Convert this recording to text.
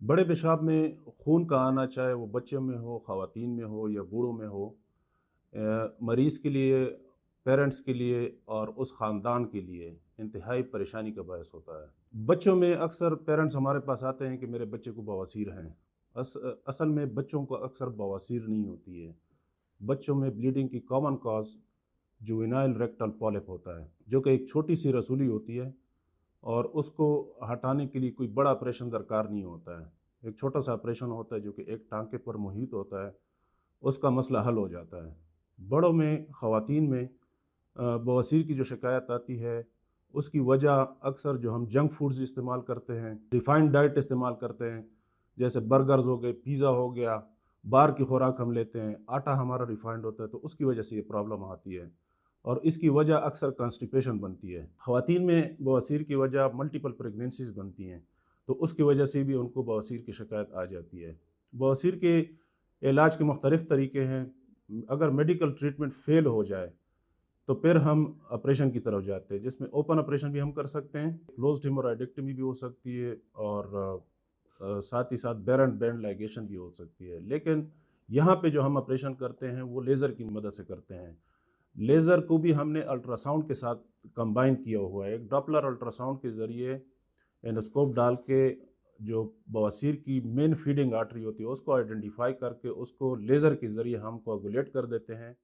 बड़े पेशाब में खून का आना, चाहे वो बच्चों में हो, ख़वातीन में हो या बूढ़ों में हो, मरीज़ के लिए, पेरेंट्स के लिए और उस ख़ानदान के लिए इंतहाई परेशानी का बायस होता है। बच्चों में अक्सर पेरेंट्स हमारे पास आते हैं कि मेरे बच्चे को बवासीर हैं। असल में बच्चों को अक्सर बवासीर नहीं होती है। बच्चों में ब्लीडिंग की common cause juvenile rectal polyp होता है, जो कि एक छोटी-सी रसूली होती है और उसको हटाने के लिए कोई बड़ा ऑपरेशन दरकार नहीं होता है। एक छोटा-सा ऑपरेशन होता है जो कि एक टाँके पर मुहित होता है, उसका मसला हल हो जाता है। बड़ों में, ख़वातीन में बवासीर की जो शिकायत आती है, उसकी वजह अक्सर जो हम जंक फूड्स इस्तेमाल करते हैं, रिफाइंड डाइट इस्तेमाल करते हैं, जैसे बर्गर्स हो गए, पिज़्ज़ा हो गया, बाहर की खुराक हम लेते हैं, आटा हमारा रिफाइंड होता है, तो उसकी वजह से ये प्रॉब्लम आती है और इसकी वजह अक्सर कॉन्स्टिपेशन बनती है। ख़वातीन में बवासीर की वजह मल्टीपल प्रेगनेंसीज़ बनती हैं, तो उसकी वजह से भी उनको बवासीर की शिकायत आ जाती है। बवासीर के इलाज के मुख्तलिफ़ तरीके हैं। अगर मेडिकल ट्रीटमेंट फ़ेल हो जाए तो फिर हम ऑपरेशन की तरफ जाते हैं, जिसमें ओपन ऑपरेशन भी हम कर सकते हैं, क्लोज़्ड हेमोरॉयडेक्टमी भी हो सकती है और साथ ही साथ बैरन बैंड लाइगेशन भी हो सकती है। लेकिन यहाँ पे जो हम ऑपरेशन करते हैं वो लेज़र की मदद से करते हैं। लेज़र को भी हमने अल्ट्रासाउंड के साथ कंबाइन किया हुआ है। एक डॉपलर अल्ट्रासाउंड के ज़रिए एंडोस्कोप डाल के जो बवासीर की मेन फीडिंग आर्टरी होती है उसको आइडेंटिफ़ाई करके उसको लेज़र के ज़रिए हम कोआगुलेट कर देते हैं।